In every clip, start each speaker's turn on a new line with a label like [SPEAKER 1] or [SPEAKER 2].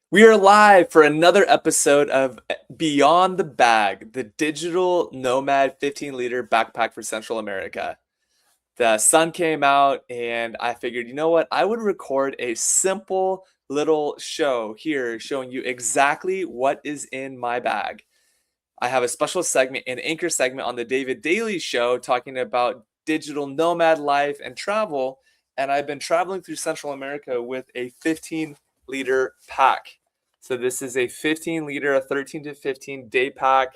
[SPEAKER 1] We are live for another episode of Beyond the Bag, the digital nomad 15-liter backpack for Central America. The sun came out, and I figured, you know what? I would record a simple little show here showing you exactly what is in my bag. I have a special segment, an anchor segment on the David Daily Show talking about digital nomad life and travel. And I've been traveling through Central America with a 15-liter pack. So this is a 15-liter, a 13 to 15 day pack.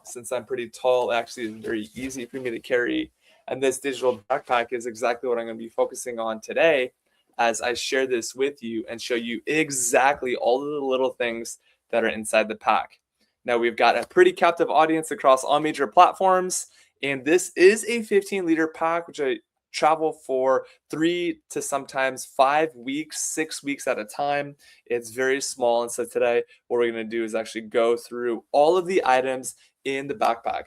[SPEAKER 1] Since I'm pretty tall, actually, it's very easy for me to carry. And this digital backpack is exactly what I'm going to be focusing on today as I share this with you and show you exactly all of the little things that are inside the pack. Now we've got a pretty captive audience across all major platforms, and this is a 15-liter pack, which I travel for 3 to sometimes 5 weeks, 6 weeks at a time. It's very small, and so today what we're going to do is actually go through all of the items in the backpack.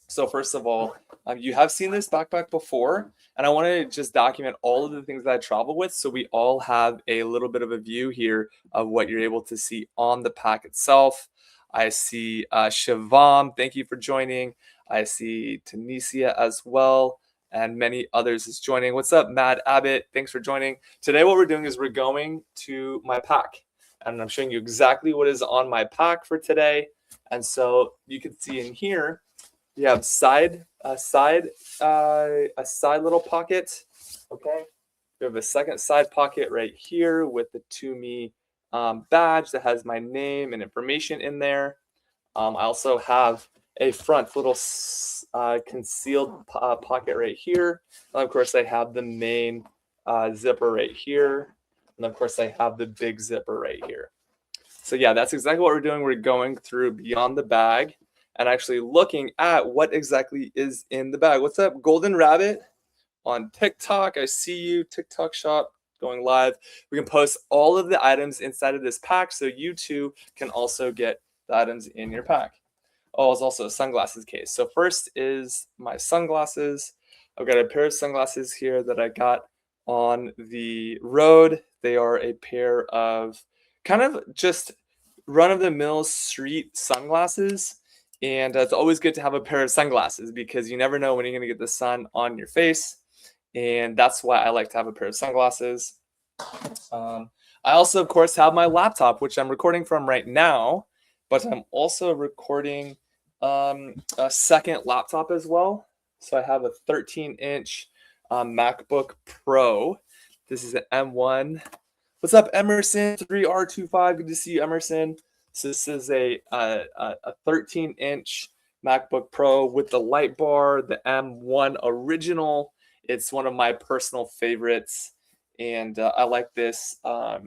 [SPEAKER 1] So first of all, you have seen this backpack before, and I want to just document all of the things that I travel with so we all have a little bit of a view here of what you're able to see on the pack itself. I see Shivam, thank you for joining. I see Tunisia as well, and many others is joining. What's up, Mad Abbott? Thanks for joining. Today what we're doing is we're going to my pack, and I'm showing you exactly what is on my pack for today. And so you can see in here, you have a side little pocket. Okay, we have a second side pocket right here with the To Me badge that has my name and information in there. I also have a front little concealed pocket right here. And of course, I have the main zipper right here. And of course, I have the big zipper right here. So yeah, that's exactly what we're doing. We're going through Beyond the Bag and actually looking at what exactly is in the bag. What's up, Golden Rabbit on TikTok? I see you, TikTok shop going live. We can post all of the items inside of this pack so you too can also get the items in your pack. Oh, it's also a sunglasses case. So first is my sunglasses. I've got a pair of sunglasses here that I got on the road. They are a pair of kind of just run-of-the-mill street sunglasses. And it's always good to have a pair of sunglasses because you never know when you're going to get the sun on your face. And that's why I like to have a pair of sunglasses. I also, of course, have my laptop, which I'm recording from right now, but I'm also recording a second laptop as well. So I have a 13-inch MacBook Pro. This is an M1. What's up, Emerson? 3R25. Good to see you, Emerson. So this is a 13-inch MacBook Pro with the light bar, the M1 original. It's one of my personal favorites, and I like this. I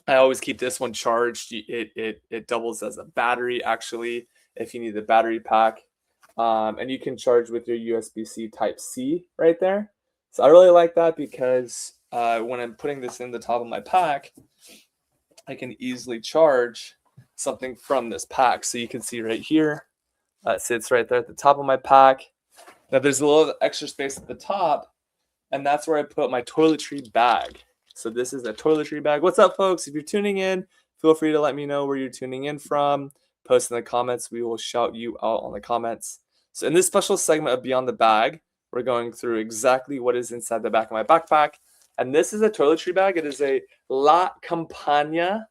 [SPEAKER 1] always keep this one charged. It doubles as a battery, actually, if you need the battery pack. And you can charge with your USB-C Type-C right there. So I really like that because when I'm putting this in the top of my pack, I can easily charge something from this pack. So you can see right here, it sits right there at the top of my pack. Now there's a little extra space at the top, and that's where I put my toiletry bag. So this is a toiletry bag. What's up, folks? If you're tuning in, feel free to let me know where you're tuning in from. Post in the comments. We will shout you out on the comments. So in this special segment of Beyond the Bag, we're going through exactly what is inside the back of my backpack. And this is a toiletry bag. It is a La Campagna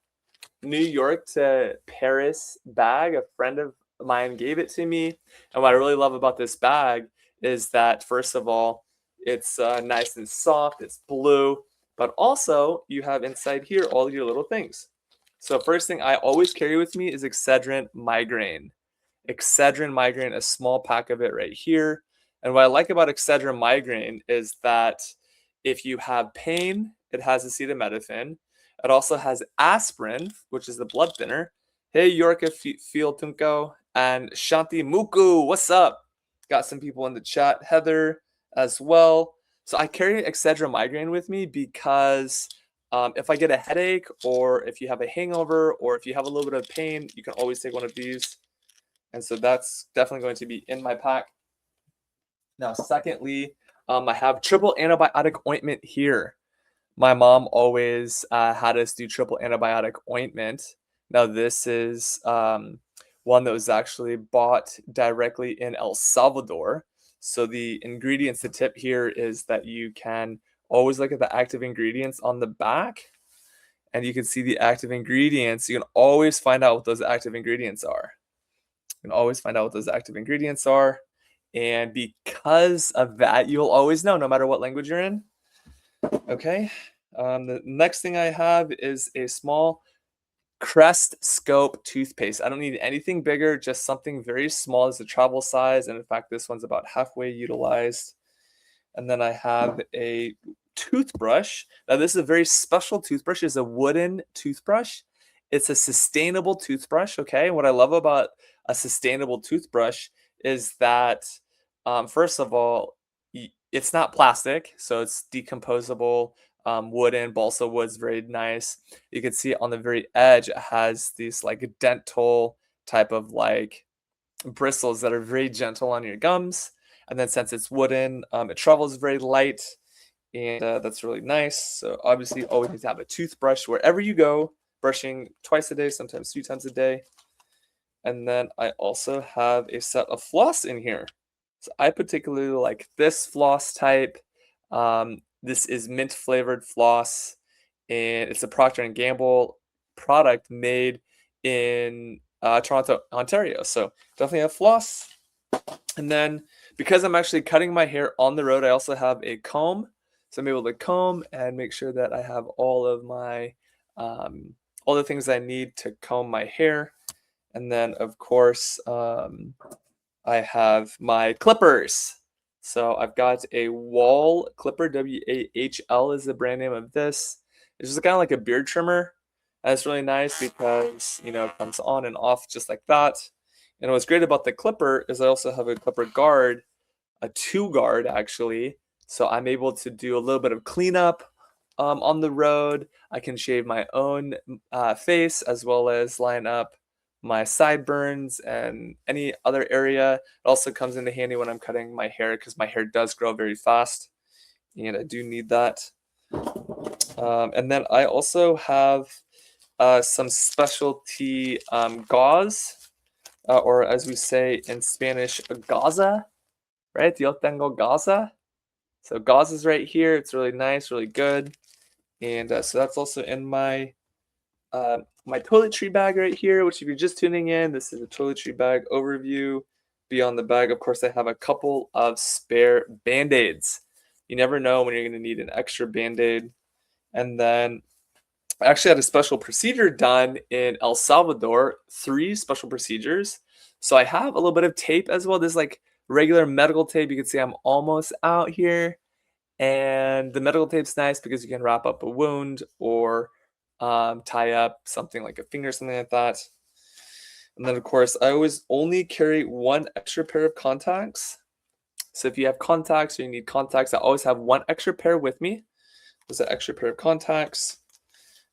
[SPEAKER 1] New York to Paris bag. A friend of mine gave it to me. And what I really love about this bag is that, first of all, it's nice and soft. It's blue. But also, you have inside here all your little things. So first thing I always carry with me is Excedrin Migraine. Excedrin Migraine, a small pack of it right here. And what I like about Excedrin Migraine is that if you have pain, it has acetaminophen. It also has aspirin, which is the blood thinner. Hey, Yorka Fieltunko and Shanti Muku, what's up? Got some people in the chat. Heather as well. So I carry Excedrin Migraine with me because if I get a headache or if you have a hangover or if you have a little bit of pain, you can always take one of these. And so that's definitely going to be in my pack. Now, secondly, I have triple antibiotic ointment here. My mom always had us do triple antibiotic ointment. Now, this is one that was actually bought directly in El Salvador. So, the ingredients, the tip here is that you can always look at the active ingredients on the back, and you can see the active ingredients. You can always find out what those active ingredients are. You can always find out what those active ingredients are. And because of that, you'll always know no matter what language you're in. Okay. The next thing I have is a small Crest Scope toothpaste. I don't need anything bigger, just something very small as a travel size. And in fact, this one's about halfway utilized. And then I have a toothbrush. Now, this is a very special toothbrush. It's a wooden toothbrush. It's a sustainable toothbrush. Okay. And what I love about a sustainable toothbrush is that, first of all, it's not plastic, so it's decomposable. Wooden, balsa wood's very nice. You can see on the very edge, it has these like dental type of like bristles that are very gentle on your gums. And then since it's wooden, it travels very light, and that's really nice. So obviously, always need to have a toothbrush wherever you go, brushing twice a day, sometimes 3 times a day. And then I also have a set of floss in here. So I particularly like this floss type. This is mint flavored floss, and it's a Procter and Gamble product made in Toronto, Ontario. So definitely have floss. And then because I'm actually cutting my hair on the road, I also have a comb. So I'm able to comb and make sure that I have all of my all the things I need to comb my hair. And then of course, I have my clippers. So I've got a wall clipper, WAHL is the brand name of this. It's just kind of like a beard trimmer. And it's really nice because, it comes on and off just like that. And what's great about the clipper is I also have a clipper guard, a 2 guard actually. So I'm able to do a little bit of cleanup on the road. I can shave my own face as well as line up my sideburns and any other area. It also comes into handy when I'm cutting my hair because my hair does grow very fast and I do need that. And then I also have some specialty gauze, or as we say in Spanish, gauza, right? Yo tengo gauza. So gauze is right here. It's really nice, really good. And so that's also in my my toiletry bag right here, which if you're just tuning in, this is a toiletry bag overview. Beyond the bag, of course, I have a couple of spare Band-Aids. You never know when you're going to need an extra Band-Aid. And then I actually had a special procedure done in El Salvador, 3 special procedures. So I have a little bit of tape as well. This is like regular medical tape. You can see I'm almost out here. And the medical tape's nice because you can wrap up a wound or tie up something like a finger, something like that. And then, of course, I always only carry 1 extra pair of contacts. So if you have contacts or you need contacts, I always have 1 extra pair with me. There's an extra pair of contacts.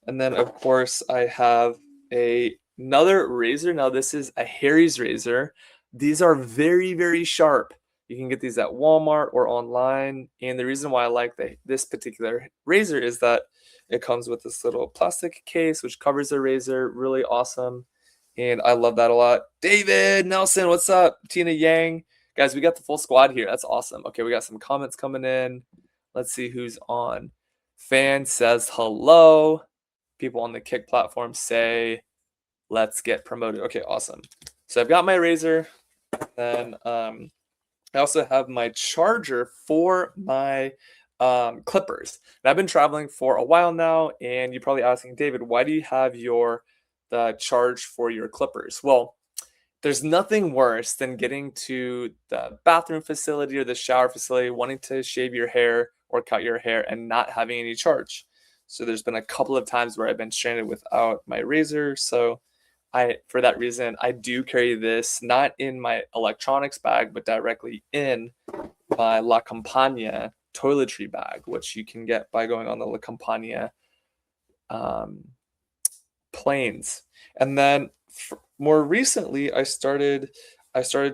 [SPEAKER 1] And then, of course, I have another razor. Now, this is a Harry's razor. These are very, very sharp. You can get these at Walmart or online. And the reason why I like this particular razor is that it comes with this little plastic case, which covers the razor. Really awesome. And I love that a lot. David Nelson, what's up? Tina Yang. Guys, we got the full squad here. That's awesome. Okay, we got some comments coming in. Let's see who's on. Fan says hello. People on the Kick platform say, let's get promoted. Okay, awesome. So I've got my razor. Then I also have my charger for my clippers. And I've been traveling for a while now, and you're probably asking, David, why do you have the charge for your clippers? Well, there's nothing worse than getting to the bathroom facility or the shower facility, wanting to shave your hair or cut your hair and not having any charge. So there's been a couple of times where I've been stranded without my razor. So for that reason, I do carry this not in my electronics bag, but directly in my La Campagna toiletry bag, which you can get by going on the La Campagna planes. And then more recently, I started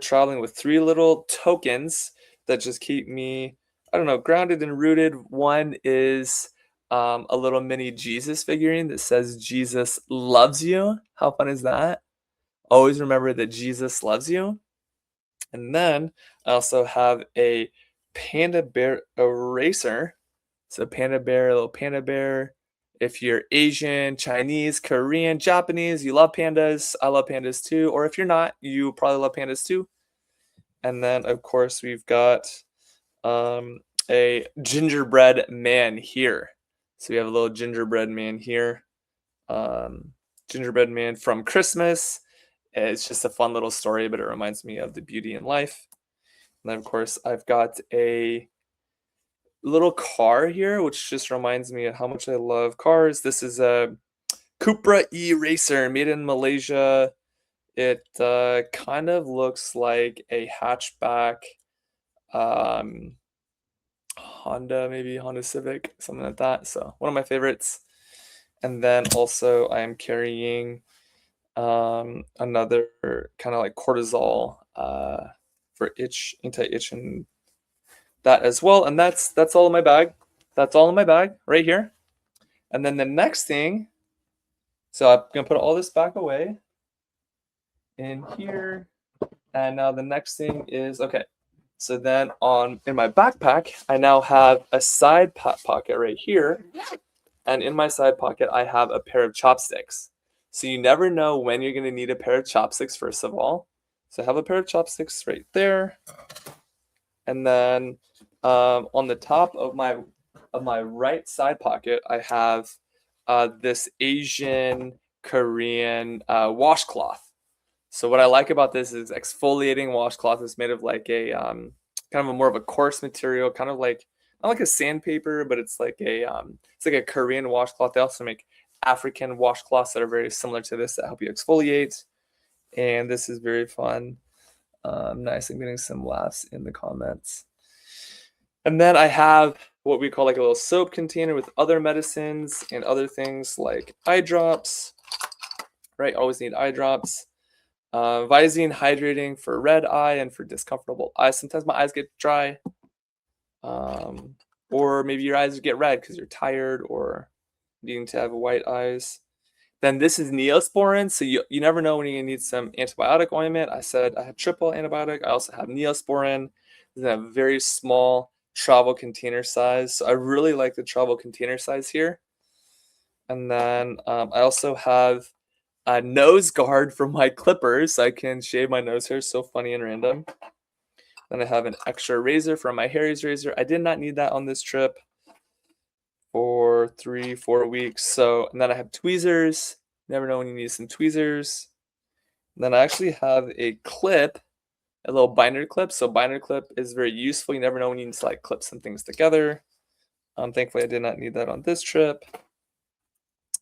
[SPEAKER 1] traveling with 3 little tokens that just keep me, I don't know, grounded and rooted. One is a little mini Jesus figurine that says Jesus loves you. How fun is that? Always remember that Jesus loves you. And then I also have a panda bear eraser. So panda bear, a little panda bear. If you're Asian, Chinese, Korean, Japanese, you love pandas. I love pandas too. Or if you're not, you probably love pandas too. And then of course we've got um, a gingerbread man here. So we have a little gingerbread man here. Um, gingerbread man from Christmas. It's just a fun little story, but it reminds me of the beauty in life. And then, of course, I've got a little car here, which just reminds me of how much I love cars. This is a Cupra E-Racer made in Malaysia. It kind of looks like a hatchback um, Honda, maybe Honda Civic, something like that. So one of my favorites. And then also I am carrying another kind of like cortisol for anti-itch and that as well. And that's all in my bag. That's all in my bag right here. And then the next thing, so I'm gonna put all this back away in here. And now the next thing is okay. So then in my backpack, I now have a side pocket right here. And in my side pocket, I have a pair of chopsticks. So you never know when you're going to need a pair of chopsticks, first of all. So I have a pair of chopsticks right there. And then on the top of my right side pocket, I have this Asian Korean washcloth. So what I like about this is exfoliating washcloth. It's made of like a kind of a more of a coarse material, kind of like not like a sandpaper, but it's like a Korean washcloth. They also make African washcloths that are very similar to this that help you exfoliate. And this is very fun. Nice. I'm getting some laughs in the comments. And then I have what we call like a little soap container with other medicines and other things like eye drops. Right? Always need eye drops. Visine hydrating for red eye and for discomfortable eyes. Sometimes my eyes get dry. Or maybe your eyes get red because you're tired or needing to have white eyes. Then this is Neosporin, so you never know when you're gonna need some antibiotic ointment. I said I have triple antibiotic. I also have Neosporin. This is a very small travel container size. So I really like the travel container size here. And then I also have a nose guard for my clippers, so I can shave my nose hair. So funny and random. Then I have an extra razor for my Harry's razor. I did not need that on this trip for 3-4 weeks. So, and then I have tweezers. Never know when you need some tweezers. And then I actually have a clip, a little binder clip. So binder clip is very useful. You never know when you need to like clip some things together. Thankfully I did not need that on this trip.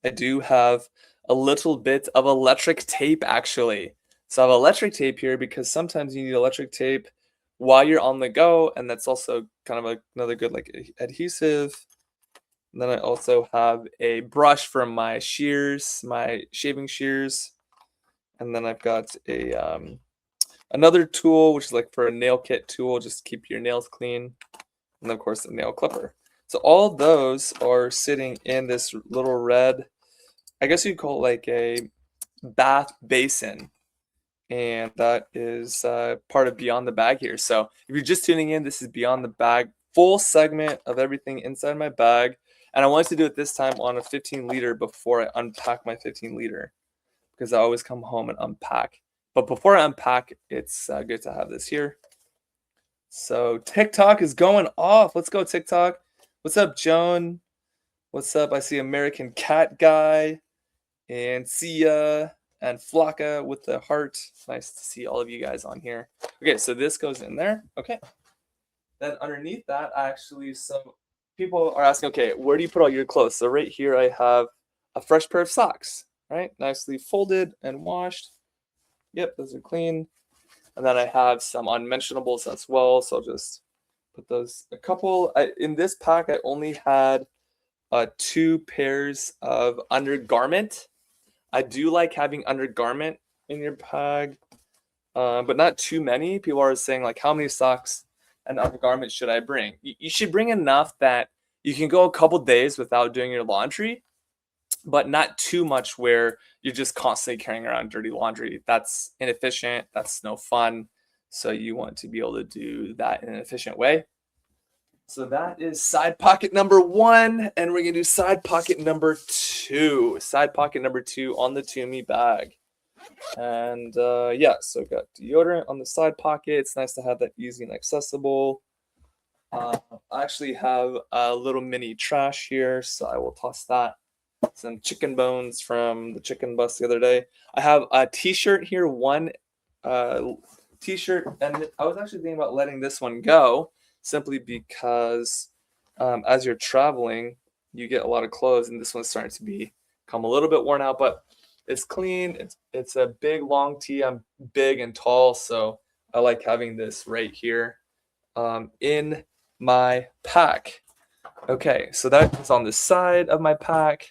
[SPEAKER 1] I do have a little bit of electric tape actually. So I have electric tape here because sometimes you need electric tape while you're on the go, and that's also kind of another good like adhesive. And then I also have a brush for my shears, my shaving shears. And then I've got a another tool, which is like for a nail kit tool, just to keep your nails clean. And of course, the nail clipper. So all those are sitting in this little red, I guess you'd call it like a bath basin. And that is part of Beyond the Bag here. So if you're just tuning in, this is Beyond the Bag, full segment of everything inside my bag. And I wanted to do it this time on a 15-liter before I unpack my 15-liter because I always come home and unpack. But before I unpack, it's good to have this here. So TikTok is going off. Let's go, TikTok. What's up, Joan? What's up? I see American Cat Guy and Sia and Flocka with the heart. Nice to see all of you guys on here. Okay, so this goes in there. Okay. Then underneath that, so people are asking, okay, where do you put all your clothes? So right here, I have a fresh pair of socks, right? Nicely folded and washed. Yep, those are clean. And then I have some unmentionables as well. So I'll just put those, in this pack, I only had 2 pairs of undergarment. I do like having undergarment in your bag, but not too many. People are saying like, how many socks and undergarments should I bring? You should bring enough that You can go a couple days without doing your laundry, but not too much where you're just constantly carrying around dirty laundry. That's inefficient. That's no fun. So you want to be able to do that in an efficient way. So that is side pocket number 1, and we're gonna do side pocket number 2. Side pocket number 2 on the Toomey bag. And yeah, so got deodorant on the side pocket. It's nice to have that easy and accessible. I actually have a little mini trash here, so I will toss that. Some chicken bones from the chicken bus the other day. I have a t-shirt here, one t-shirt, and I was actually thinking about letting this one go simply because as you're traveling, you get a lot of clothes, and this one's starting to become a little bit worn out, but it's clean. It's a big long tee. I'm big and tall, so I like having this right here in my pack. Okay, so that is on the side of my pack.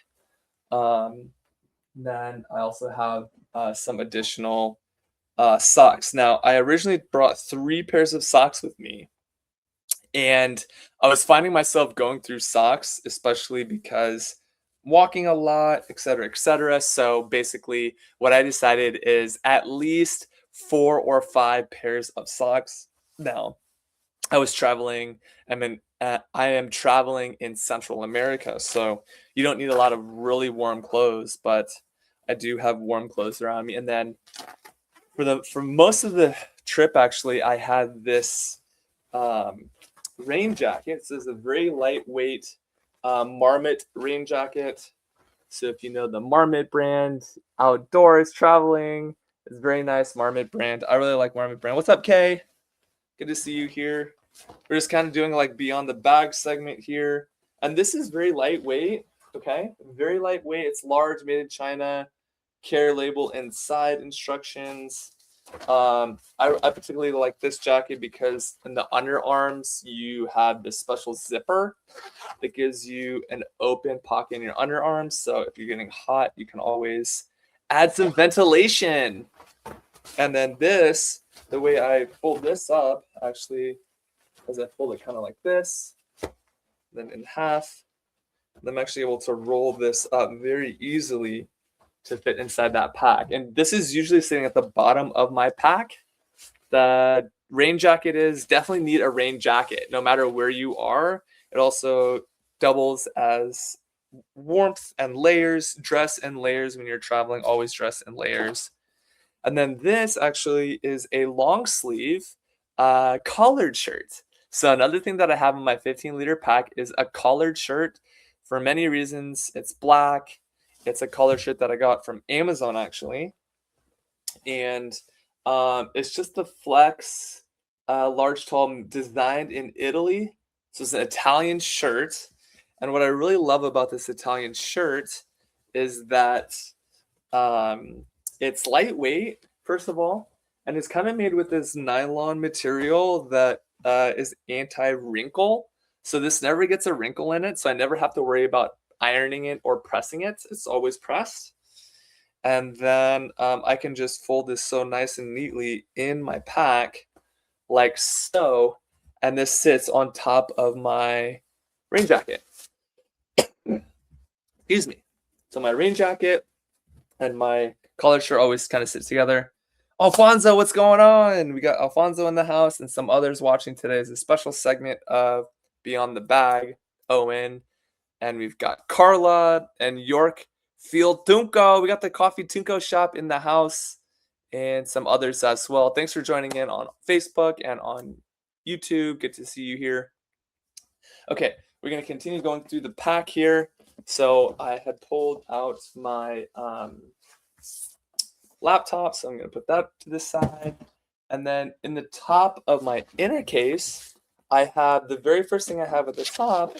[SPEAKER 1] Then I also have some additional socks. Now, I originally brought 3 pairs of socks with me, and I was finding myself going through socks, especially because walking a lot, etc., etc. So basically, what I decided is at least 4 or 5 pairs of socks. Now, I was traveling. I am traveling in Central America, so you don't need a lot of really warm clothes, but I do have warm clothes around me. And then for most of the trip, actually, I had this rain jacket. This is a very lightweight Marmot rain jacket. So if you know the Marmot brand, outdoors traveling, it's very nice. Marmot brand. I really like Marmot brand. What's up, Kay? Good to see you here. We're just kind of doing like beyond the bag segment here. And this is very lightweight, okay? Very lightweight. It's large, made in China. Care label inside instructions. I particularly like this jacket because in the underarms, you have this special zipper that gives you an open pocket in your underarms. So if you're getting hot, you can always add some ventilation. And then this, the way I fold this up, actually, as I fold it kind of like this, then in half, I'm actually able to roll this up very easily to fit inside that pack. And this is usually sitting at the bottom of my pack. The rain jacket is definitely need a rain jacket, no matter where you are. It also doubles as warmth and layers, dress and layers when you're traveling, always dress in layers. And then this actually is a long sleeve collared shirt. So another thing that I have in my 15-liter pack is a collared shirt. For many reasons, it's black. It's a collared shirt that I got from Amazon, actually. And it's just the Flex large tall designed in Italy. So it's an Italian shirt. And what I really love about this Italian shirt is that it's lightweight, first of all, and it's kind of made with this nylon material that is anti-wrinkle. So this never gets a wrinkle in it, so I never have to worry about ironing it or pressing it. It's always pressed. And then I can just fold this so nice and neatly in my pack, like so, and this sits on top of my rain jacket. Excuse me. So my rain jacket and my collared shirt always kind of sits together. Alfonso, what's going on? We got Alfonso in the house and some others watching today. Is a special segment of Beyond the Bag, Owen, and we've got Carla and York Field Tunco. We got the Coffee Tunco shop in the house and some others as well. Thanks for joining in on Facebook and on YouTube. Good to see you here. Okay, we're going to continue going through the pack here. So I had pulled out my laptop, so I'm going to put that to the side. And then in the top of my inner case, I have the very first thing I have at the top.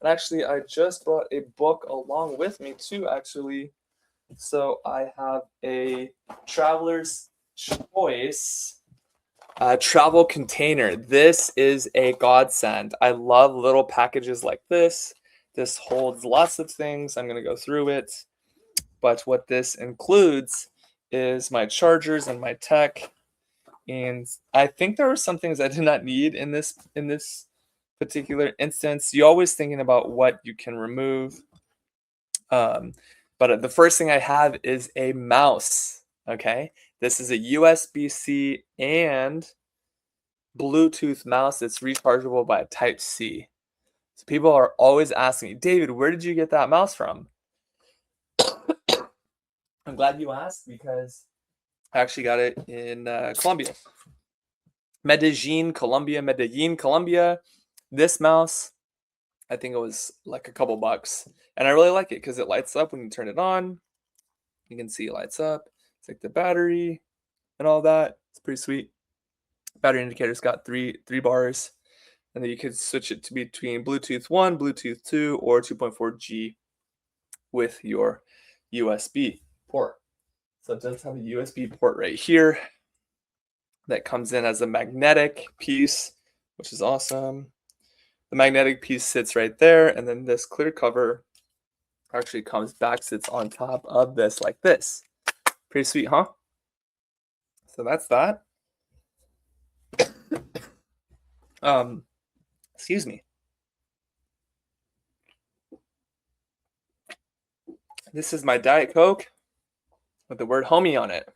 [SPEAKER 1] And actually, I just brought a book along with me too, actually. So I have a Traveler's Choice travel container. This is a godsend. I love little packages like this. This holds lots of things. I'm going to go through it. But what this includes is my chargers and my tech. And I think there were some things I did not need in this particular instance, you're always thinking about what you can remove. Um, but the first thing I have is a mouse. Okay, this is a USB-C and Bluetooth mouse. It's rechargeable by Type-C. So people are always asking me, David, where did you get that mouse from? I'm glad you asked because I actually got it in Colombia. Medellin, Colombia. This mouse, I think it was like a couple bucks. And I really like it because it lights up when you turn it on. You can see it lights up. It's like the battery and all that. It's pretty sweet. Battery indicator's got three bars. And then you could switch it to between Bluetooth 1, Bluetooth 2, or 2.4G with your USB port. So it does have a USB port right here that comes in as a magnetic piece, which is awesome. The magnetic piece sits right there, and then this clear cover actually comes back, sits on top of this like this. Pretty sweet, huh? So that's that. Excuse me. This is my Diet Coke with the word homie on it.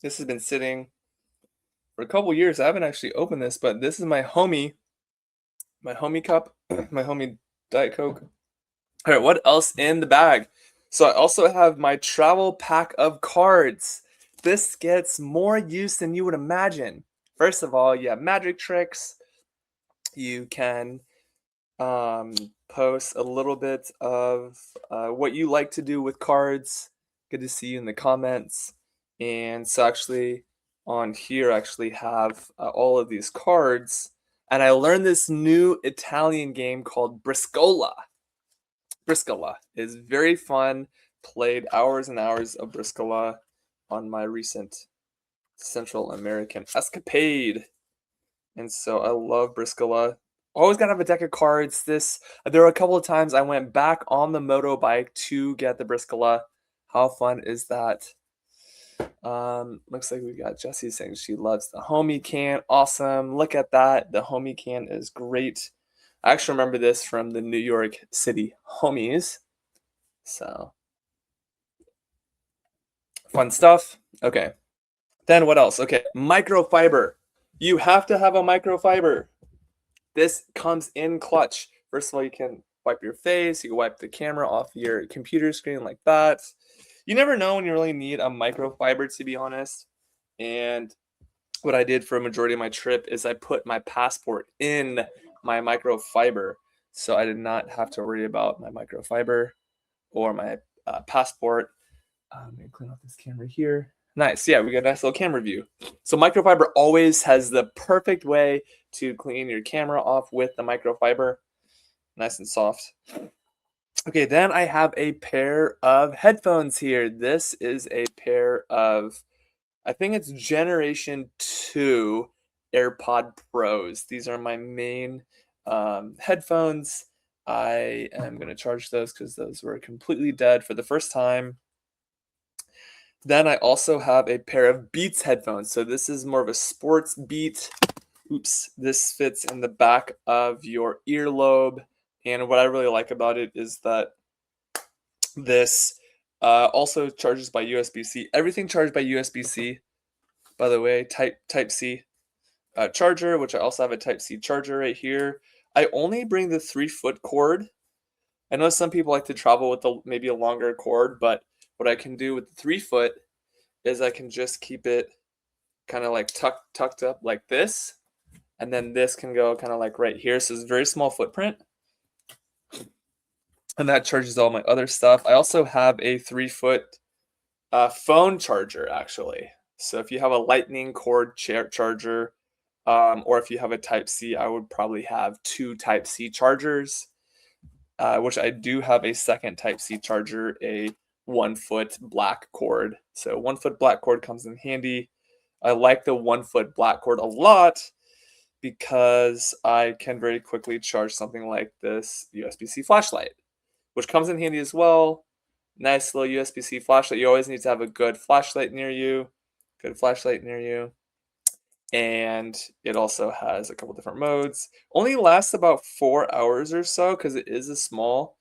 [SPEAKER 1] This has been sitting for a couple years. I haven't actually opened this, but this is my homie cup, my homie Diet Coke. All right, what else in the bag? So I also have my travel pack of cards. This gets more use than you would imagine. First of all, you have magic tricks. You can post a little bit of what you like to do with cards. Good to see you in the comments. And so actually on here I actually have all of these cards. And I learned this new Italian game called Briscola. Briscola is very fun. Played hours and hours of Briscola on my recent Central American escapade. And so I love Briscola. Always gotta have a deck of cards. There were a couple of times I went back on the motorbike to get the Briscola. How fun is that? Looks like we got Jessie saying she loves the homie can. Awesome. Look at that. The homie can is great. I actually remember this from the New York City homies. So fun stuff. Okay. Then what else? Okay, microfiber. You have to have a microfiber. This comes in clutch. First of all, you can wipe your face. You can wipe the camera off your computer screen like that. You never know when you really need a microfiber, to be honest. And what I did for a majority of my trip is I put my passport in my microfiber. So I did not have to worry about my microfiber or my passport. I'm going to clean off this camera here. Nice. Yeah, we got a nice little camera view. So microfiber always has the perfect way to clean your camera off with the microfiber. Nice and soft. Okay, then I have a pair of headphones here. This is a pair of, I think it's Generation 2 AirPod Pros. These are my main headphones. I am going to charge those because those were completely dead for the first time. Then I also have a pair of Beats headphones. So this is more of a sports beat. Oops, this fits in the back of your earlobe. And what I really like about it is that this also charges by USB-C. Everything charged by USB-C, by the way, Type-C charger, which I also have a Type-C charger right here. I only bring the 3-foot cord. I know some people like to travel with maybe a longer cord, but what I can do with the 3-foot is I can just keep it kind of like tucked up like this. And then this can go kind of like right here. So it's a very small footprint. And that charges all my other stuff. I also have a 3-foot phone charger, actually. So if you have a lightning cord charger, or if you have a Type-C, I would probably have 2 Type-C chargers, which I do have a second Type-C charger, a 1-foot black cord. So 1-foot black cord comes in handy. I like the 1-foot black cord a lot because I can very quickly charge something like this USB-C flashlight, which comes in handy as well. Nice little USB-C flashlight. You always need to have a good flashlight near you. and it also has a couple different modes. Only lasts about 4 hours or so because it is a small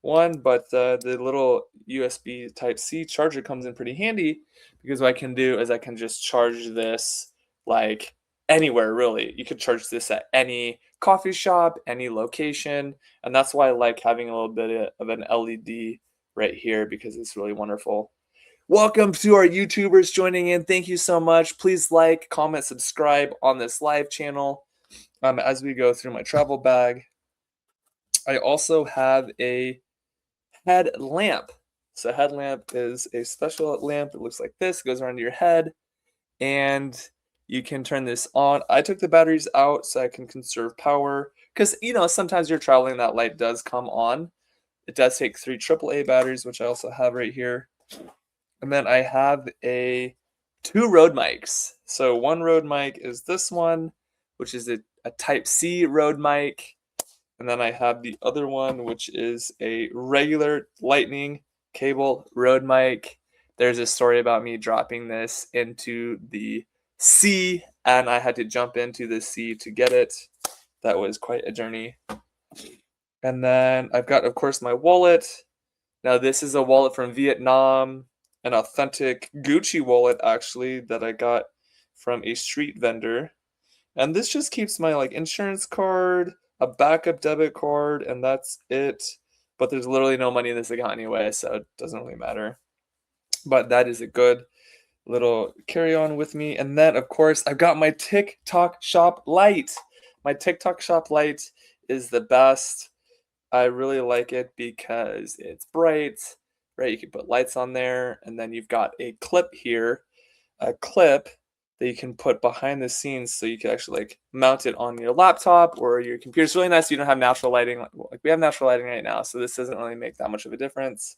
[SPEAKER 1] one, but the little USB Type-C charger comes in pretty handy because what I can do is I can just charge this like anywhere really. You could charge this at any coffee shop, any location, and that's why I like having a little bit of an LED right here because it's really wonderful. Welcome to our YouTubers joining in. Thank you so much. Please like, comment, subscribe on this live channel as we go through my travel bag. I also have a headlamp. So a headlamp is a special lamp. It looks like this. It goes around your head, and you can turn this on. I took the batteries out so I can conserve power because, sometimes you're traveling, that light does come on. It does take 3 AAA batteries, which I also have right here. And then I have two Rode mics. So one Rode mic is this one, which is a Type-C Rode mic. And then I have the other one, which is a regular Lightning cable Rode mic. There's a story about me dropping this into the sea, and I had to jump into the sea to get it. That was quite a journey. And then I've got, of course, my wallet. Now, this is a wallet from Vietnam, an authentic Goecke wallet, actually, that I got from a street vendor. And this just keeps my insurance card, a backup debit card, and that's it. But there's literally no money in this account anyway, so it doesn't really matter. But that is a good little carry-on with me. And then, of course, I've got my TikTok shop light. My TikTok shop light is the best. I really like it because it's bright, right? You can put lights on there, and then you've got a clip here, a clip that you can put behind the scenes so you can actually mount it on your laptop or your computer. It's really nice you don't have natural lighting. Like we have natural lighting right now, so this doesn't really make that much of a difference.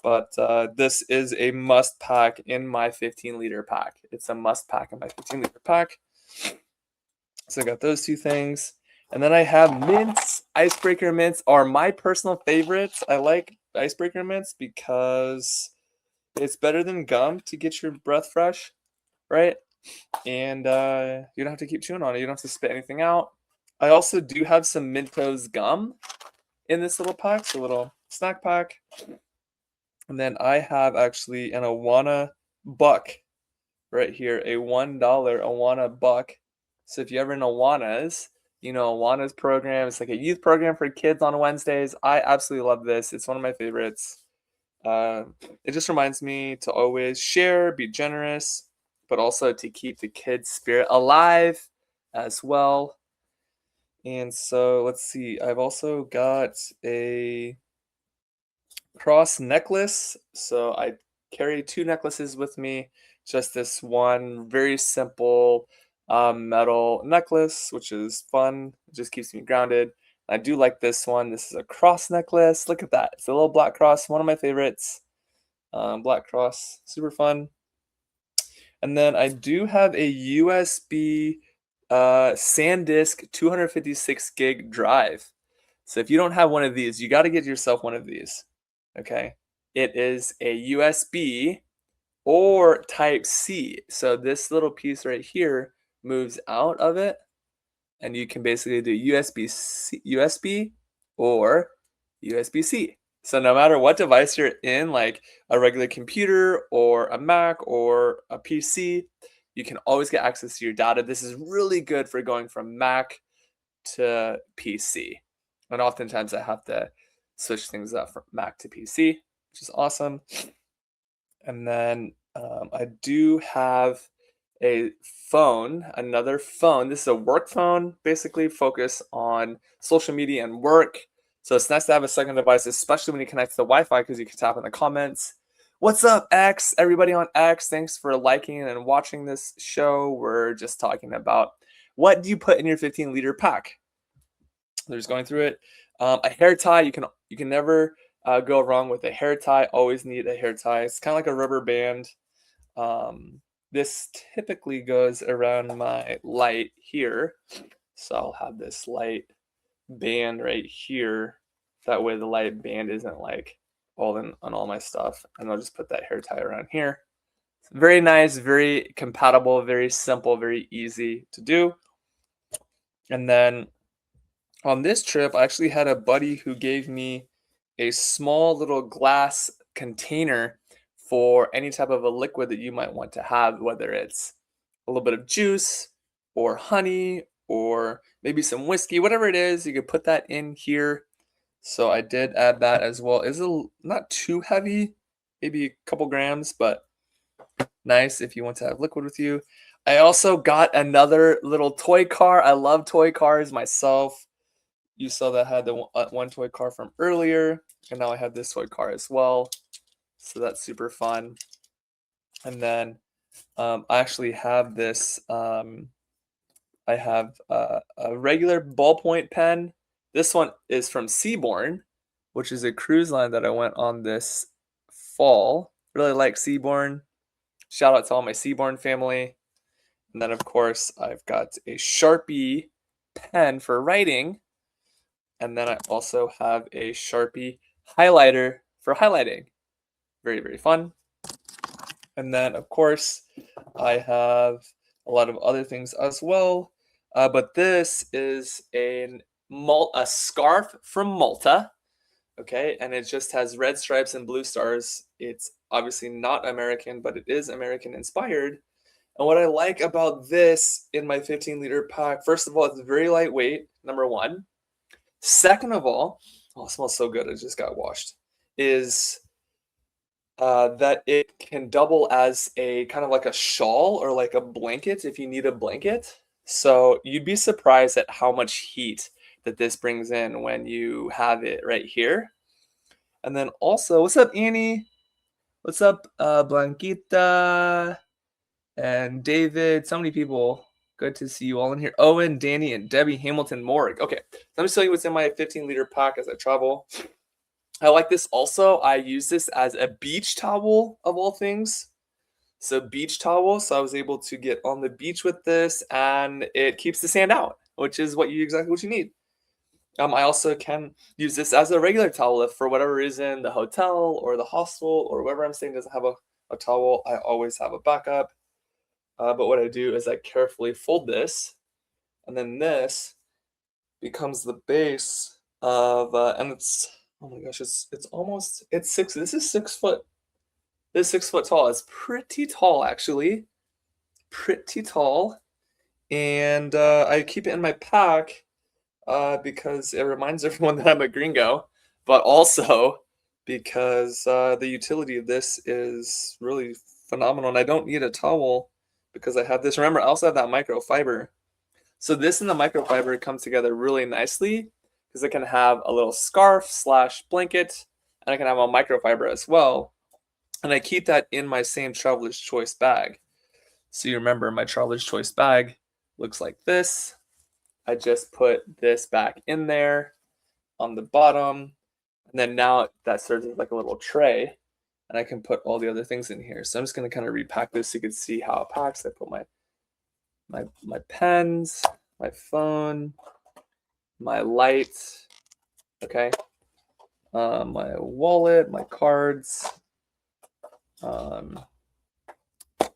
[SPEAKER 1] But this is a must pack in my 15-liter pack. It's a must pack in my 15-liter pack. So I got those two things. And then I have mints. Icebreaker mints are my personal favorites. I like icebreaker mints because it's better than gum to get your breath fresh, right? And you don't have to keep chewing on it. You don't have to spit anything out. I also do have some Mentos gum in this little pack, so a little snack pack. And then I have actually an Awana buck right here, a $1 Awana buck. So if you're ever in Awana's, Awana's program, it's like a youth program for kids on Wednesdays. I absolutely love this. It's one of my favorites. It just reminds me to always share, be generous, but also to keep the kids' spirit alive as well. And so let's see, I've also got a cross necklace. So I carry 2 necklaces with me, just this one very simple metal necklace, which is fun. It just keeps me grounded. I do like this one. This is a cross necklace. Look at that. It's a little black cross, one of my favorites. Black cross, super fun. And then I do have a USB SanDisk 256 gig drive. So if you don't have one of these, you got to get yourself one of these. Okay. It is a USB or Type-C. So this little piece right here moves out of it, and you can basically do USB or USB-C. So no matter what device you're in, like a regular computer or a Mac or a PC, you can always get access to your data. This is really good for going from Mac to PC. And oftentimes I have to switch things up from Mac to PC, which is awesome. And then I do have another phone. This is a work phone, basically focus on social media and work. So it's nice to have a second device, especially when you connect to the Wi-Fi, because you can tap in the comments. What's up, X? Everybody on X, thanks for liking and watching this show. We're just talking about what do you put in your 15-liter pack. They're just going through it. A hair tie, you can never go wrong with a hair tie. Always need a hair tie. It's kind of like a rubber band. This typically goes around my light here. So I'll have this light band right here. That way the light band isn't all in on all my stuff. And I'll just put that hair tie around here. Very nice, very compatible, very simple, very easy to do. And then on this trip, I actually had a buddy who gave me a small little glass container for any type of a liquid that you might want to have, whether it's a little bit of juice or honey or maybe some whiskey, whatever it is, you could put that in here. So I did add that as well. It's not too heavy, maybe a couple grams, but nice if you want to have liquid with you. I also got another little toy car. I love toy cars myself. You saw that I had the one toy car from earlier, and now I have this toy car as well. So that's super fun. And then I actually have this. I have a regular ballpoint pen. This one is from Seabourn, which is a cruise line that I went on this fall. Really like Seabourn. Shout out to all my Seabourn family. And then, of course, I've got a Sharpie pen for writing. And then I also have a Sharpie highlighter for highlighting. Very, very fun. And then, of course, I have a lot of other things as well. But this is a scarf from Malta. Okay, and it just has red stripes and blue stars. It's obviously not American, but it is American inspired. And what I like about this in my 15-liter pack, first of all, it's very lightweight, number one. Second of all, oh, it smells so good, it just got washed, is that it can double as a kind of like a shawl or like a blanket if you need a blanket. So you'd be surprised at how much heat that this brings in when you have it right here. And then also, what's up, Annie? What's up, Blanquita and David? So many people. Good to see you all in here. Owen, Danny, and Debbie Hamilton Morg. Okay, let me show you what's in my 15-liter pack as I travel. I like this also. I use this as a beach towel of all things. So beach towel. So I was able to get on the beach with this, and it keeps the sand out, which is exactly what you need. I also can use this as a regular towel if for whatever reason the hotel or the hostel or wherever I'm staying doesn't have a towel. I always have a backup. But what I do is I carefully fold this, and then this becomes the base of, and it's, oh my gosh, it's six. This is 6 foot. This is 6 foot tall. It's pretty tall, actually, pretty tall. And I keep it in my pack because it reminds everyone that I'm a gringo, but also because the utility of this is really phenomenal. And I don't need a towel because I have this. Remember, I also have that microfiber. So this and the microfiber come together really nicely because I can have a little scarf / blanket, and I can have a microfiber as well. And I keep that in my same Traveler's Choice bag. So you remember my Traveler's Choice bag looks like this. I just put this back in there on the bottom. And then now that serves as like a little tray. And I can put all the other things in here. So I'm just going to kind of repack this so you can see how it packs. I put my pens, my phone, my light, okay, my wallet, my cards.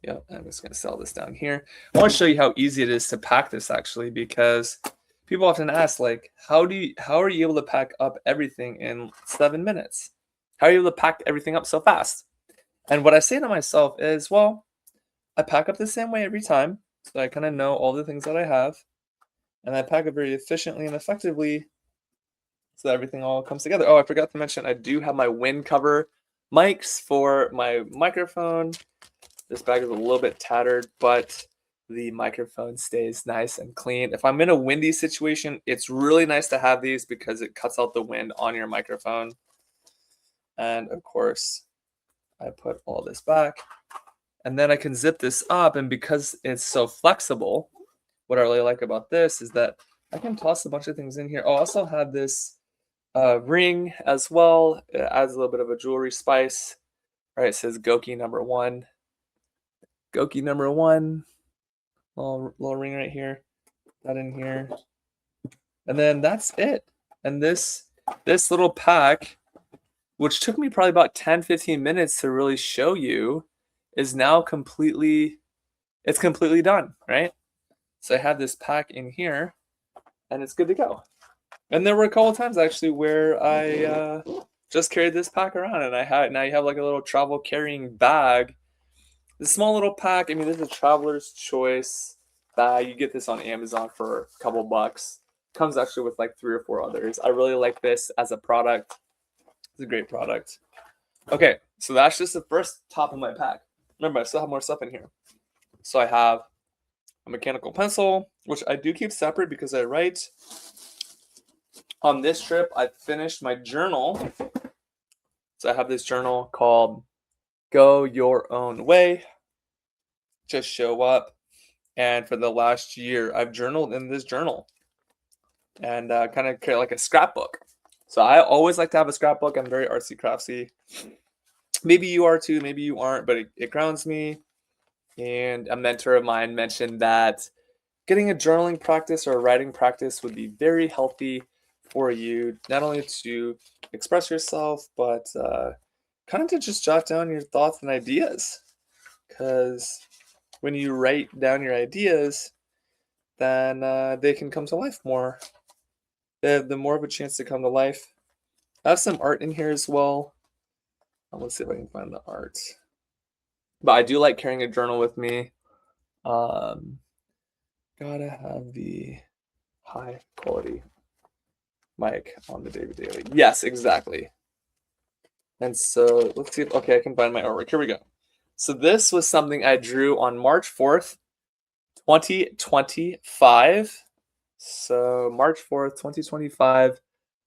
[SPEAKER 1] Yeah, I'm just going to sell this down here. I want to show you how easy it is to pack this actually, because people often ask, like, how are you able to pack up everything in 7 minutes? How are you able to pack everything up so fast? And what I say to myself is, well, I pack up the same way every time, so I kind of know all the things that I have, and I pack it very efficiently and effectively so that everything all comes together. Oh, I forgot to mention, I do have my wind cover mics for my microphone. This bag is a little bit tattered, but the microphone stays nice and clean. If I'm in a windy situation, it's really nice to have these because it cuts out the wind on your microphone. And of course, I put all this back. And then I can zip this up, and because it's so flexible, what I really like about this is that I can toss a bunch of things in here. Oh, I also have this ring as well. It adds a little bit of a jewelry spice. All right, it says Goecke #1. Goecke #1. Little ring right here. That in here. And then that's it. And this little pack, which took me probably about 10-15 minutes to really show you, is now completely done, right? So I have this pack in here, and it's good to go. And there were a couple of times actually where I just carried this pack around, and now you have like a little travel carrying bag. This small little pack. I mean, this is a traveler's choice bag. You get this on Amazon for a couple bucks. Comes actually with like 3 or 4 others. I really like this as a product. It's a great product. Okay, so that's just the first top of my pack. Remember, I still have more stuff in here. So I have a mechanical pencil, which I do keep separate because I write. On this trip, I finished my journal. So I have this journal called Go Your Own Way. Just show up. And for the last year, I've journaled in this journal and kind of create like a scrapbook. So I always like to have a scrapbook. I'm very artsy craftsy. Maybe you are too, maybe you aren't, but it grounds me. And a mentor of mine mentioned that getting a journaling practice or a writing practice would be very healthy for you, not only to express yourself, but kind of to just jot down your thoughts and ideas. Because when you write down your ideas, then they can come to life more. They have the more of a chance to come to life. I have some art in here as well. Let's see if I can find the art. But I do like carrying a journal with me. Gotta have the high quality mic on the David Daily. Yes, exactly. And so let's see if, okay, I can find my artwork. Here we go. So this was something I drew on March 4th, 2025. So March 4th, 2025.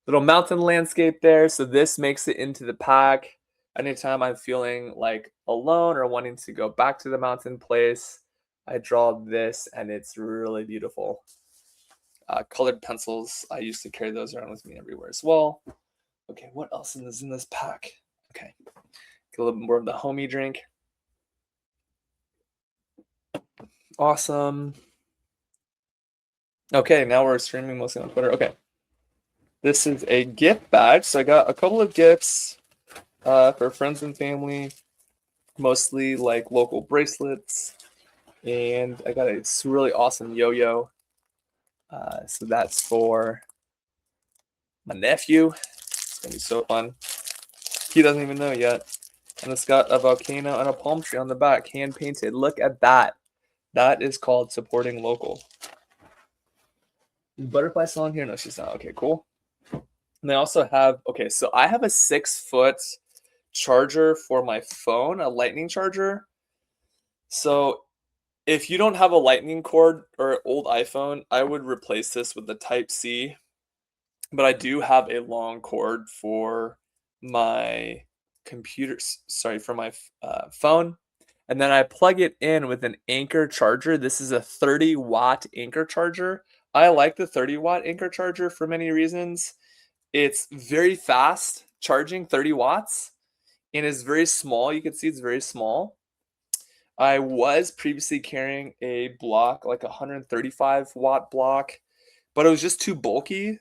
[SPEAKER 1] Little mountain landscape there. So this makes it into the pack. Anytime I'm feeling like alone or wanting to go back to the mountain place, I draw this and it's really beautiful. Colored pencils, I used to carry those around with me everywhere as well. Okay, what else is in this pack? Okay, get a little bit more of the homie drink. Awesome. Okay, now we're streaming mostly on Twitter. Okay, this is a gift bag. So I got a couple of gifts for friends and family, mostly like local bracelets, and I got a really awesome yo-yo. So that's for my nephew. It's gonna be so fun. He doesn't even know yet. And it's got a volcano and a palm tree on the back, hand painted. Look at that. That is called supporting local. Is Butterfly still on here? No, she's not. Okay, cool. And they also have, okay, so I have a 6-foot charger for my phone, a lightning charger. So if you don't have a lightning cord or an old iPhone, I would replace this with the Type-C. But I do have a long cord for my computer, sorry, for my phone. And then I plug it in with an Anker charger. This is a 30-watt Anker charger. I like the 30-watt Anker charger for many reasons. It's very fast charging, 30 watts, and is very small. You can see it's very small. I was previously carrying a block, like a 135-watt block, but it was just too bulky.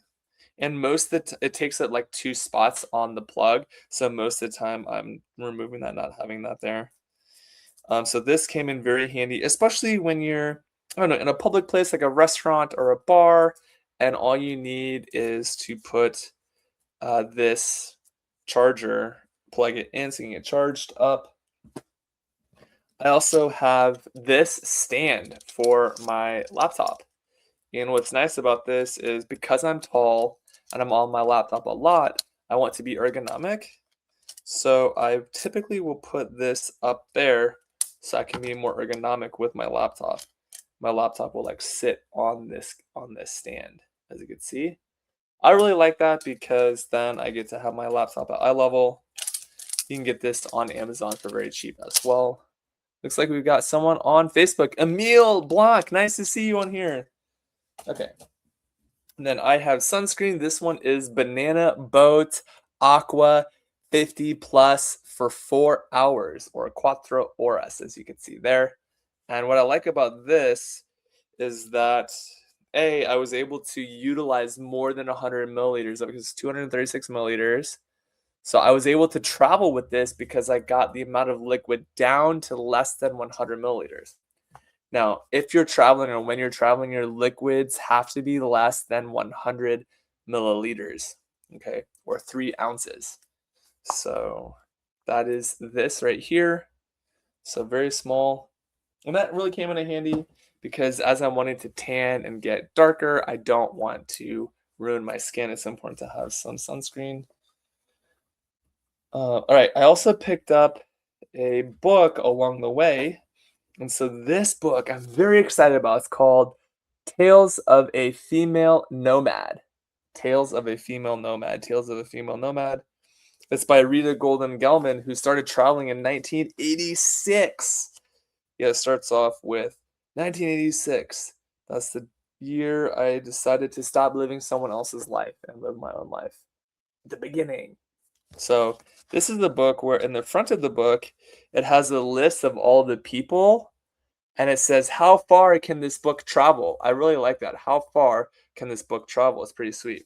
[SPEAKER 1] And most of it takes up like 2 spots on the plug. So most of the time I'm removing that, not having that there. So this came in very handy, especially when you're, I don't know, in a public place like a restaurant or a bar, and all you need is to put this charger, plug it in so you can get charged up. I also have this stand for my laptop. And what's nice about this is because I'm tall and I'm on my laptop a lot, I want to be ergonomic. So I typically will put this up there so I can be more ergonomic with my laptop. My laptop will like sit on this stand, as you can see. I really like that because then I get to have my laptop at eye level. You can get this on Amazon for very cheap as well. Looks like we've got someone on Facebook. Emile Blanc, nice to see you on here. Okay. And then I have sunscreen. This one is Banana Boat Aqua 50 plus for 4 hours, or Quattro Horas, as you can see there. And what I like about this is that I was able to utilize more than 100 milliliters of it, because it's 236 milliliters. So I was able to travel with this because I got the amount of liquid down to less than 100 milliliters. Now, if you're traveling or when you're traveling, your liquids have to be less than 100 milliliters, okay, or 3 ounces. So that is this right here. So very small. And that really came in handy because as I'm wanting to tan and get darker, I don't want to ruin my skin. It's important to have some sunscreen. All right, I also picked up a book along the way. And so this book I'm very excited about. It's called Tales of a Female Nomad. Tales of a Female Nomad. Tales of a Female Nomad. It's by Rita Golden Gelman, who started traveling in 1986. Yeah, it starts off with 1986. That's the year I decided to stop living someone else's life and live my own life. The beginning. So this is the book where in the front of the book, it has a list of all the people and it says, how far can this book travel? I really like that. How far can this book travel? It's pretty sweet.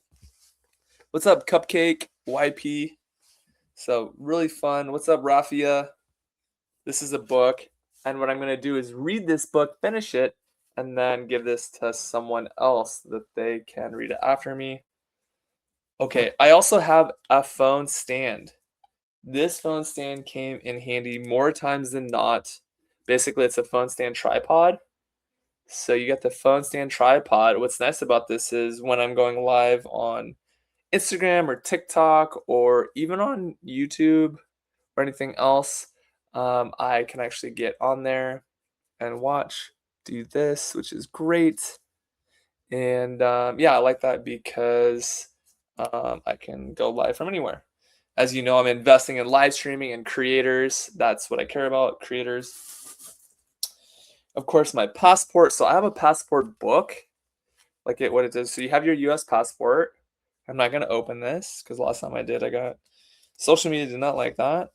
[SPEAKER 1] What's up, Cupcake YP? So really fun. What's up, Rafia? This is a book. And what I'm going to do is read this book, finish it, and then give this to someone else that they can read it after me. Okay, I also have a phone stand. This phone stand came in handy more times than not. Basically, it's a phone stand tripod. So you get the phone stand tripod. What's nice about this is when I'm going live on Instagram or TikTok or even on YouTube or anything else, I can actually get on there and watch, do this, which is great. And yeah, I like that because I can go live from anywhere. As you know, I'm investing in live streaming and creators. That's what I care about, creators. Of course, my passport. So I have a passport book, like what it does. So you have your US passport. I'm not going to open this because last time I did, I got social media did not like that.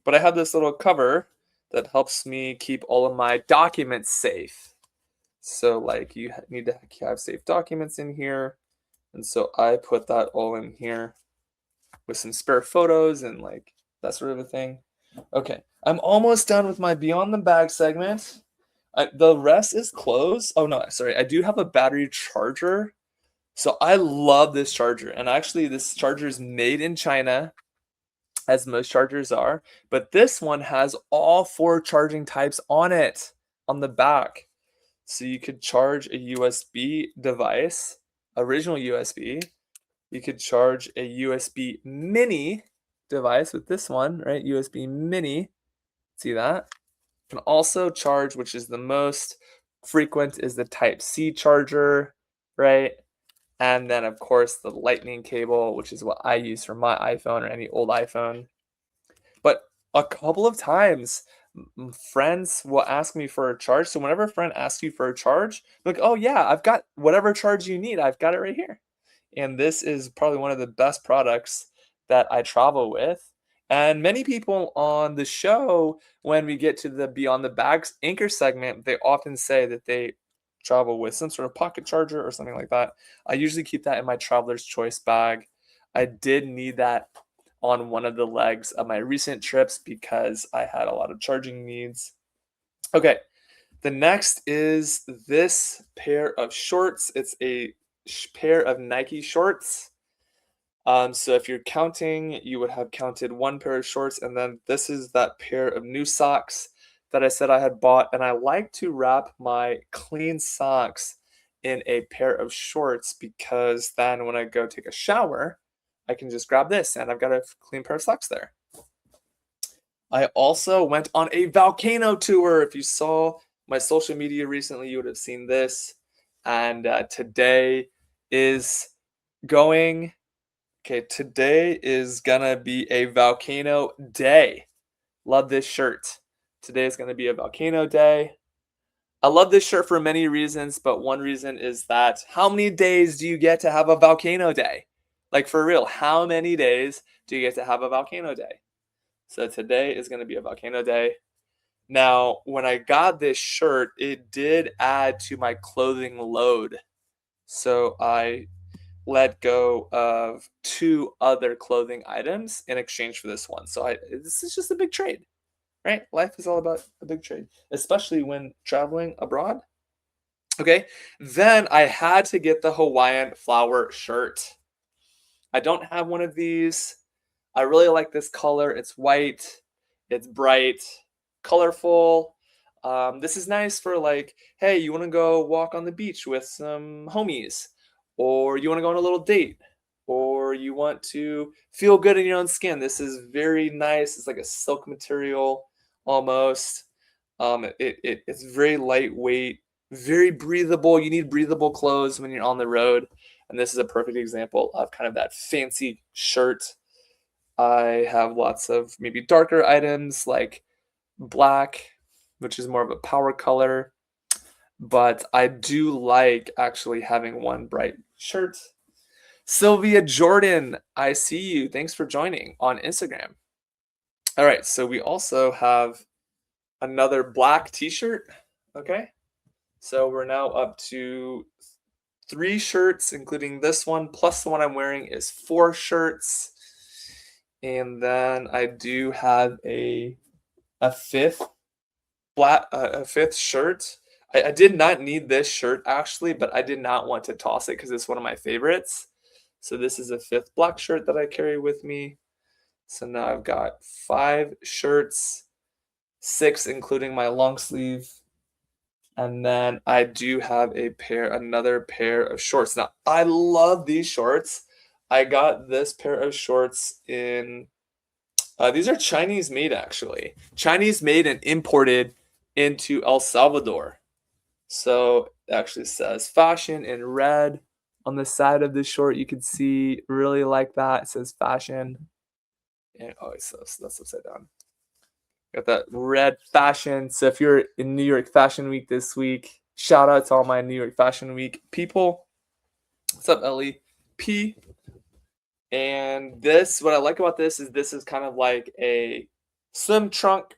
[SPEAKER 1] But I have this little cover that helps me keep all of my documents safe. So like you need to have safe documents in here. And so I put that all in here with some spare photos and like that sort of a thing. Okay, I'm almost done with my Beyond the Bag segment. The rest is closed. Oh no, sorry. I do have a battery charger. So I love this charger. And actually this charger is made in China, as most chargers are. But this one has all 4 charging types on it on the back. So you could charge a USB device, original USB. You could charge a USB mini device with this one, right? USB mini. See that? You can also charge, which is the most frequent, is the Type C charger, right? And then, of course, the lightning cable, which is what I use for my iPhone or any old iPhone. But a couple of times, friends will ask me for a charge. So whenever a friend asks you for a charge, like, oh yeah, I've got whatever charge you need. I've got it right here. And this is probably one of the best products that I travel with. And many people on the show, when we get to the Beyond the Bags anchor segment, they often say that they travel with some sort of pocket charger or something like that. I usually keep that in my traveler's choice bag. I did need that on one of the legs of my recent trips because I had a lot of charging needs. Okay, the next is this pair of shorts. It's a pair of Nike shorts. So if you're counting, you would have counted 1 pair of shorts, and then this is that pair of new socks that I said I had bought. And I like to wrap my clean socks in a pair of shorts because then when I go take a shower, I can just grab this and I've got a clean pair of socks there. I also went on a volcano tour. If you saw my social media recently, you would have seen this. And today is going. Okay, today is gonna be a volcano day. Love this shirt. Today is gonna be a volcano day. I love this shirt for many reasons, but one reason is that how many days do you get to have a volcano day? Like for real, how many days do you get to have a volcano day? So today is gonna be a volcano day. Now, when I got this shirt, it did add to my clothing load. So I let go of 2 other clothing items in exchange for this one. So this is just a big trade, right? Life is all about a big trade, especially when traveling abroad. Okay, then I had to get the Hawaiian flower shirt. I don't have one of these. I really like this color. It's white, it's bright, colorful. This is nice for like, hey, you want to go walk on the beach with some homies, or you want to go on a little date, or you want to feel good in your own skin. This is very nice. It's like a silk material almost. It's very lightweight, very breathable. You need breathable clothes when you're on the road, and this is a perfect example of kind of that fancy shirt. I have lots of maybe darker items like black, which is more of a power color, but I do like actually having one bright shirt. Sylvia Jordan, I see you. Thanks for joining on Instagram. All right, so we also have another black t-shirt. Okay, so we're now up to 3 shirts, including this one, plus the one I'm wearing is 4 shirts. And then I do have a fifth a fifth shirt. I did not need this shirt actually, but I did not want to toss it because it's one of my favorites. So this is a 5th black shirt that I carry with me. So now I've got 5 shirts, 6 including my long sleeve. And then I do have another pair of shorts. Now I love these shorts. I got this pair of shorts in these are Chinese made actually. Chinese made and imported into El Salvador. So it actually says fashion in red on the side of the short. You can see really like that. It says fashion. And oh, that's upside down. Got that red fashion. So if you're in New York Fashion Week this week, shout out to all my New York Fashion Week people. What's up, Ellie? P. And this, what I like about this is kind of like a swim trunk.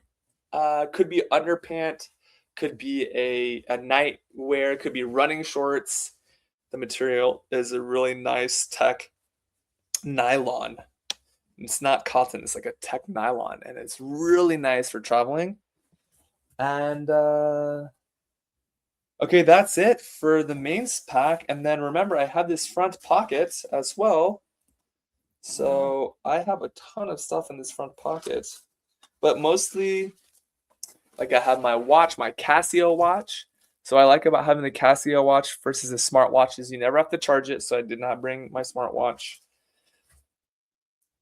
[SPEAKER 1] Could be underpant, could be a night wear, could be running shorts. The material is a really nice tech nylon. It's not cotton, it's like a tech nylon, and it's really nice for traveling. And okay, that's it for the mains pack. And then remember, I have this front pocket as well. So I have a ton of stuff in this front pocket, but mostly like I have my watch, my Casio watch. So I like about having the Casio watch versus a smartwatch is you never have to charge it. So I did not bring my smartwatch.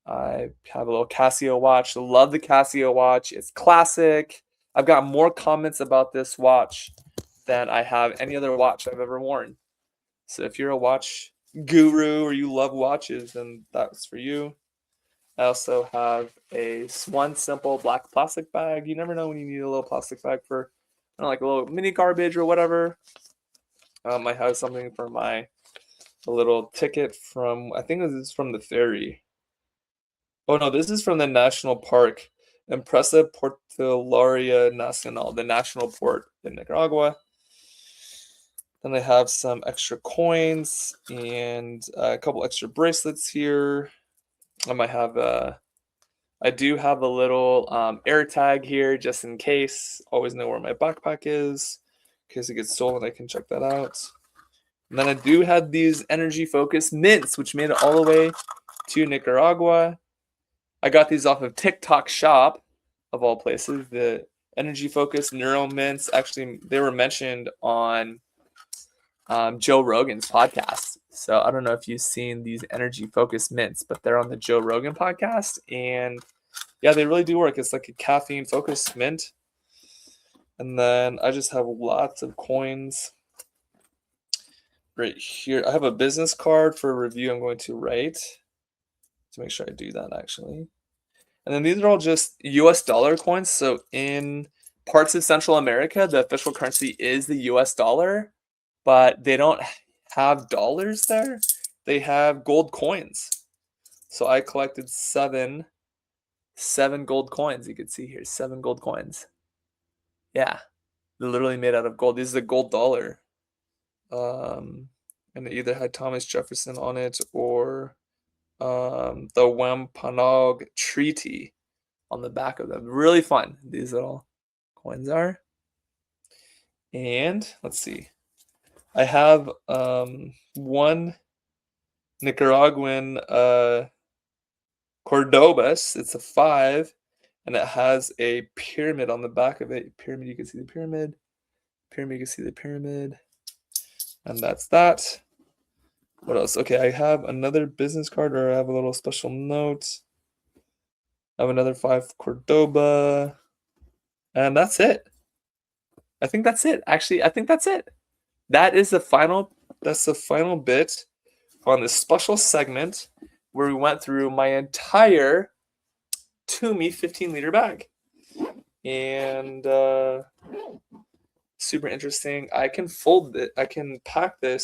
[SPEAKER 1] I have a little Casio watch. Love the Casio watch. It's classic. I've got more comments about this watch than I have any other watch I've ever worn. So if you're a watch guru or you love watches, then that's for you. I also have one simple black plastic bag. You never know when you need a little plastic bag for like a little mini garbage or whatever. I have something for a little ticket from, I think this is from the ferry. Oh no, this is from the national park, Empresa Portuaria Nacional, the national port in Nicaragua. Then I have some extra coins and a couple extra bracelets here. I do have a little air tag here just in case. Always know where my backpack is. In case it gets stolen, I can check that out. And then I do have these energy focused mints, which made it all the way to Nicaragua. I got these off of TikTok Shop, of all places. The energy focused neuro mints, actually, they were mentioned on Joe Rogan's podcast. So I don't know if you've seen these energy focused mints, but they're on the Joe Rogan podcast. And yeah, they really do work. It's like a caffeine focused mint. And then I just have lots of coins right here. I have a business card for a review I'm going to write to make sure I do that actually. And then these are all just US dollar coins. So in parts of Central America, the official currency is the US dollar, but they don't have dollars there. They have gold coins. So I collected seven gold coins. You can see here, 7 gold coins. Yeah, they're literally made out of gold. This is a gold dollar. and it either had Thomas Jefferson on it or the Wampanoag Treaty on the back of them. Really fun, these little coins are. And let's see. I have one Nicaraguan Cordobas. It's a 5, and it has a pyramid on the back of it. Pyramid, you can see the pyramid. Pyramid, you can see the pyramid. And that's that. What else? Okay, I have another business card, or I have a little special note. I have another 5 Cordoba. And that's it. I think that's it. Actually, I think that's it. That's the final bit on this special segment where we went through my entire Toomey 15-liter bag. And super interesting. I can fold it. I can pack the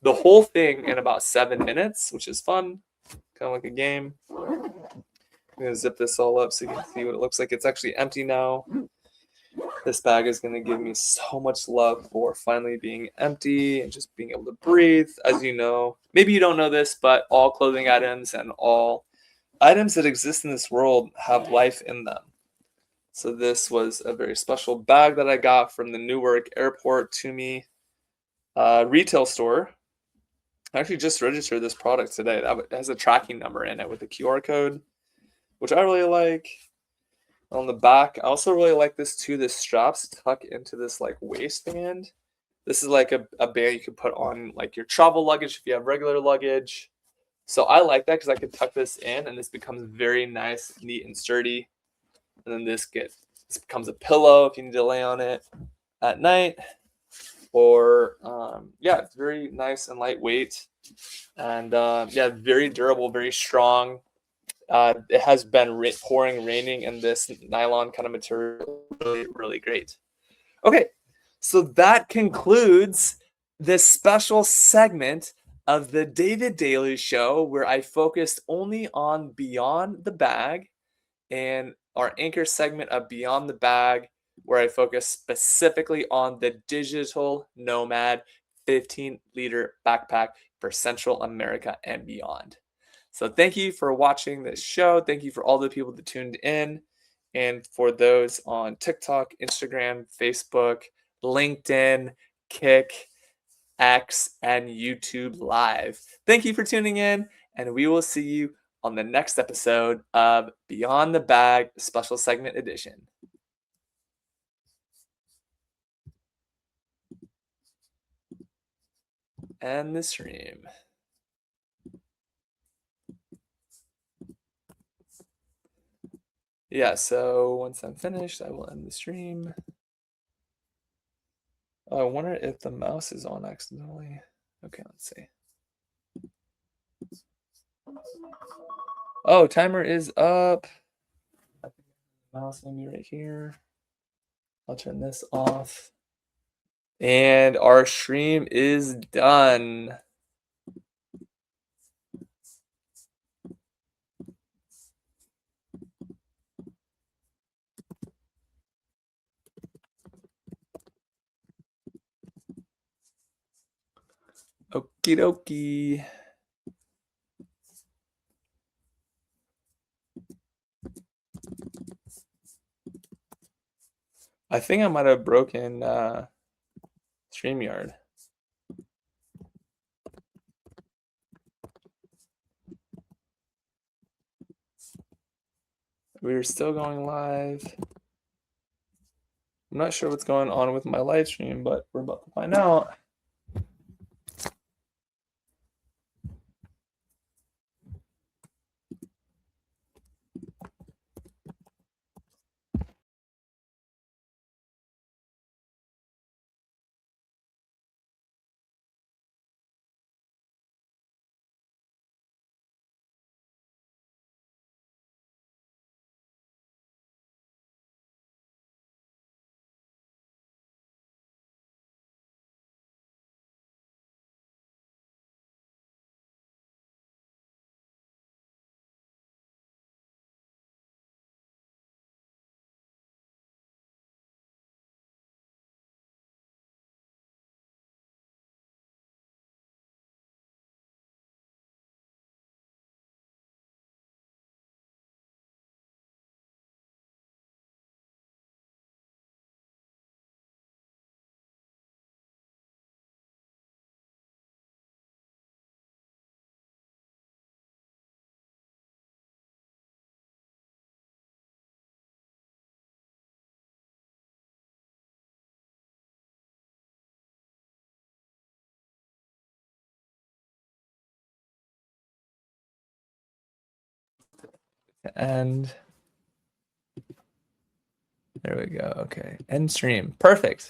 [SPEAKER 1] whole thing in about 7 minutes, which is fun. Kind of like a game. I'm going to zip this all up so you can see what it looks like. It's actually empty now. This bag is going to give me so much love for finally being empty and just being able to breathe. As you know, maybe you don't know this, but all clothing items and all items that exist in this world have life in them. So this was a very special bag that I got from the Newark Airport Toomey retail store. I actually just registered this product today. That has a tracking number in it with a QR code, which I really like. On the back, I also really like this too. The straps tuck into this like waistband. This is like a band you could put on like your travel luggage if you have regular luggage. So I like that because I could tuck this in and this becomes very nice, neat, and sturdy. And then this becomes a pillow if you need to lay on it at night. Or yeah, it's very nice and lightweight. And yeah, very durable, very strong. It has been raining in this nylon kind of material. Really, really great. Okay, so that concludes this special segment of the David Daly Show where I focused only on Beyond the Bag and our anchor segment of Beyond the Bag where I focus specifically on the Digital Nomad 15-liter backpack for Central America and beyond. So thank you for watching this show. Thank you for all the people that tuned in. And for those on TikTok, Instagram, Facebook, LinkedIn, Kick, X, and YouTube Live. Thank you for tuning in, and we will see you on the next episode of Beyond the Bag Special Segment Edition. End the stream. Yeah, so once I'm finished, I will end the stream. Oh, I wonder if the mouse is on accidentally. Okay, let's see. Oh, timer is up. I think the mouse may be right here. I'll turn this off. And our stream is done. Okie dokie. I think I might have broken StreamYard. We're still going live. I'm not sure what's going on with my live stream, but we're about to find out. And there we go. Okay. End stream. Perfect.